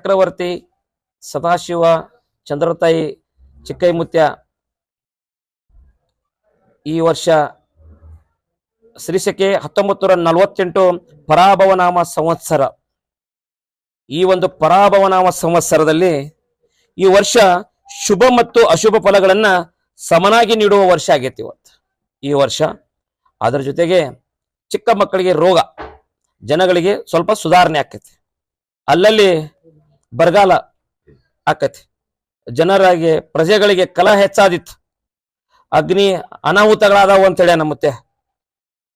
ಚಕ್ರವರ್ತಿ ಸದಾಶಿವ ಚಂದ್ರತಾಯಿ ಚಿಕ್ಕೈಮುತ್ಯ ಈ ವರ್ಷ ಶ್ರೀಶಕೆ 1948 ಪರಾಭವನಾಮ ಸಂವತ್ಸರ. ಈ ಒಂದು ಪರಾಭವನಾಮ ಸಂವತ್ಸರದಲ್ಲಿ ಈ ವರ್ಷ ಶುಭ ಮತ್ತು ಅಶುಭ ಫಲಗಳನ್ನ ಸಮನಾಗಿ ನೀಡುವ ವರ್ಷ ಆಗೈತಿ ಇವತ್ತು ಈ ವರ್ಷ. ಅದರ ಜೊತೆಗೆ ಚಿಕ್ಕ ಮಕ್ಕಳಿಗೆ ರೋಗ, ಜನಗಳಿಗೆ ಸ್ವಲ್ಪ ಸುಧಾರಣೆ ಆಕೈತಿ, ಅಲ್ಲಲ್ಲಿ ಬರಗಾಲ ಆಕೈತಿ, ಜನರಾಗಿ ಪ್ರಜೆಗಳಿಗೆ ಕಲಹ ಹೆಚ್ಚಾದಿತ್ತು, ಅಗ್ನಿ ಅನಾಹುತಗಳಾದವು ಅಂತೇಳಿ ನಮ್ಮತ್ತೆ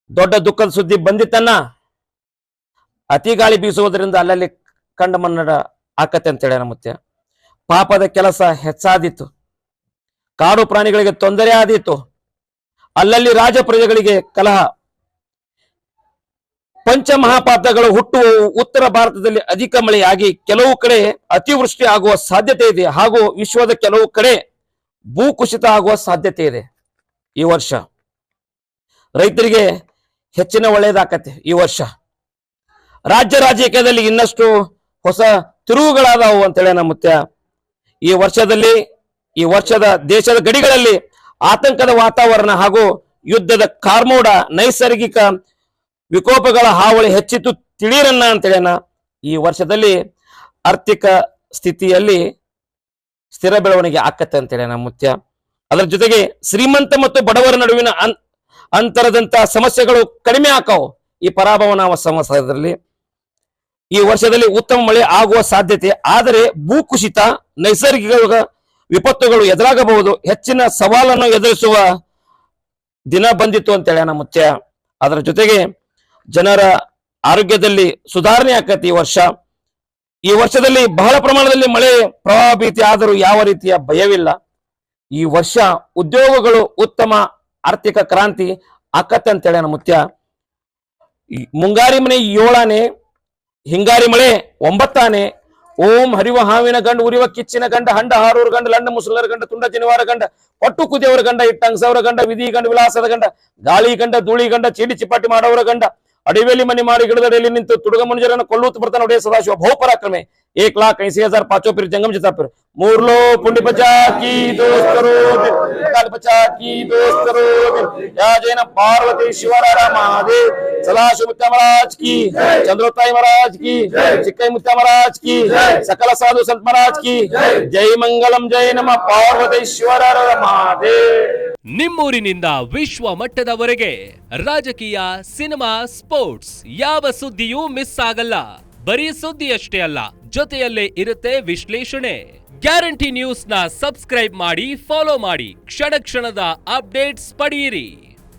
ದೊಡ್ಡ ದುಃಖದ ಸುದ್ದಿ ಬಂದಿತ್ತನ್ನ. ಅತಿ ಗಾಳಿ ಬೀಸುವುದರಿಂದ ಅಲ್ಲಲ್ಲಿ ಕಂಡ ಮನ್ನಡ ಆಕತ್ತೆ ಅಂತೇಳಿ ನಮ್ಮತ್ತೆ. ಪಾಪದ ಕೆಲಸ ಹೆಚ್ಚಾದಿತ್ತು, ಕಾಡು ಪ್ರಾಣಿಗಳಿಗೆ ತೊಂದರೆ ಆದೀತು, ಅಲ್ಲಲ್ಲಿ ರಾಜ ಪ್ರಜೆಗಳಿಗೆ ಕಲಹ. ಪಂಚಮಹಾಪಾತಗಳು ಹುಟ್ಟುವ ಉತ್ತರ ಭಾರತದಲ್ಲಿ ಅಧಿಕ ಮಳೆಯಾಗಿ ಕೆಲವು ಕಡೆ ಅತಿವೃಷ್ಟಿ ಆಗುವ ಸಾಧ್ಯತೆ ಇದೆ, ಹಾಗೂ ವಿಶ್ವದ ಕೆಲವು ಕಡೆ ಭೂಕುಸಿತ ಆಗುವ ಸಾಧ್ಯತೆ ಇದೆ. ಈ ವರ್ಷ ರೈತರಿಗೆ ಹೆಚ್ಚಿನ ಒಳ್ಳೆಯದಾಕತ್ತೆ. ಈ ವರ್ಷ ರಾಜ್ಯ ರಾಜಕೀಯದಲ್ಲಿ ಇನ್ನಷ್ಟು ಹೊಸ ತಿರುವುಗಳಾದವು ಅಂತೇಳಿ ನಮ್ಮತ್ತೆ. ಈ ವರ್ಷದ ದೇಶದ ಗಡಿಗಳಲ್ಲಿ ಆತಂಕದ ವಾತಾವರಣ ಹಾಗೂ ಯುದ್ಧದ ಕಾರ್ಮೋಡ, ನೈಸರ್ಗಿಕ ವಿಕೋಪಗಳ ಹಾವಳಿ ಹೆಚ್ಚಿತು ತಿಳಿರನ್ನ ಅಂತೇಳನ. ಈ ವರ್ಷದಲ್ಲಿ ಆರ್ಥಿಕ ಸ್ಥಿತಿಯಲ್ಲಿ ಸ್ಥಿರ ಬೆಳವಣಿಗೆ ಆಕತ್ತೆ ಅಂತೇಳಿ ನಮ್ಮತ್ತೆ. ಅದರ ಜೊತೆಗೆ ಶ್ರೀಮಂತ ಮತ್ತು ಬಡವರ ನಡುವಿನ ಅಂತರದಂತ ಸಮಸ್ಯೆಗಳು ಕಡಿಮೆ ಆಕಾವು ಈ ಪರಾಭವನಾಮ ಸಂವತ್ಸರದಲ್ಲಿ. ಈ ವರ್ಷದಲ್ಲಿ ಉತ್ತಮ ಮಳೆ ಆಗುವ ಸಾಧ್ಯತೆ, ಆದರೆ ಭೂಕುಸಿತ, ನೈಸರ್ಗಿಕ ವಿಪತ್ತುಗಳು ಎದುರಾಗಬಹುದು. ಹೆಚ್ಚಿನ ಸವಾಲನ್ನು ಎದುರಿಸುವ ದಿನ ಬಂದಿತ್ತು ಅಂತೇಳಿ ನಮ್ಮತ್ತೆ. ಅದರ ಜೊತೆಗೆ ಜನರ ಆರೋಗ್ಯದಲ್ಲಿ ಸುಧಾರಣೆ ಆಕತಿ ಈ ವರ್ಷದಲ್ಲಿ ಬಹಳ ಪ್ರಮಾಣದಲ್ಲಿ ಮಳೆ ಪ್ರವಾಹ ಭೀತಿ ಆದರೂ ಯಾವ ರೀತಿಯ ಭಯವಿಲ್ಲ. ಈ ವರ್ಷ ಉದ್ಯೋಗಗಳು ಉತ್ತಮ ಆರ್ಥಿಕ ಕ್ರಾಂತಿ ಆಕತ್ತೆ ಅಂತೇಳಿ ನಮ್ಮತ್ಯ. ಮುಂಗಾರಿ ಮನೆ 7ಆನೆ, ಹಿಂಗಾರಿ ಮಳೆ 9ಆನೆ. ಓಂ ಹರಿವ ಹಾವಿನ ಗಂಡ, ಉರಿವ ಕಿಚ್ಚಿನ ಗಂಡ, ಹಂಡ ಹಾರೂರ ಗಂಡ, ಲಂಡ ಮುಸಲರ ಗಂಡ, ತುಂಡ ಜನಿವಾರ ಗಂಡ, ಪಟ್ಟು ಕುದಿಯವರ ಗಂಡ, ಇಟ್ಟಂಗಸವರ ಗಂಡ, ವಿಧಿ ಗಂಡ, ವಿಲಾಸದ ಗಂಡ, ಗಾಳಿ ಗಂಡ, ಧೂಳಿ ಗಂಡ, ಚೀಡಿ ಚಿಪಾಟಿ ಮಾಡೋರ ಗಂಡ, ಅಡಿವೇಲಿ ಮನೆ ಮಾಡಿ ಗಿಡದಡಿಯಲ್ಲಿ ನಿಂತು ತುಡುಗ ಮನುಜರನ್ನು ಕೊಲ್ಲುತ್ತ ಬರ್ತಾನೆ ಒಡೆಯ ಸದಾಶಿವ ಬಹುಪರಾಕ್ರಮೆ. 1,80,000 पांचों फिर जंगम जिता फिर मूर्लो पुंडी बचा की दोस्त करो, काल बचा की दोस्त करो, या जैन पार्वती शिवरारा महादेव, सदाशिव मुत्या महाराज की, चंद्रोताई महाराज की, चिक्कई मुत्या महाराज की, सकल साधु संत महाराज की जय मंगलम, जय नमः पार्वती शिवरारा महादेव. ನಿಮ್ಮೂರಿನಿಂದ ವಿಶ್ವ ಮಟ್ಟದವರೆಗೆ ರಾಜಕೀಯ, ಸಿನಿಮಾ, ಸ್ಪೋರ್ಟ್ಸ್ ಯಾವ ಸುದ್ದಿಯೂ ಮಿಸ್ ಆಗಲ್ಲ. ಬರೀ ಸುದ್ದಿಯಷ್ಟೇ ಅಲ್ಲ, ಜೊತೆಯಲ್ಲೇ ಇರುತ್ತೆ ವಿಶ್ಲೇಷಣೆ. ಗ್ಯಾರಂಟಿ ನ್ಯೂಸ್ ನ ಸಬ್ಸ್ಕ್ರೈಬ್ ಮಾಡಿ, ಫಾಲೋ ಮಾಡಿ, ಕ್ಷಣ ಕ್ಷಣದ ಅಪ್ಡೇಟ್ಸ್ ಪಡೆಯಿರಿ.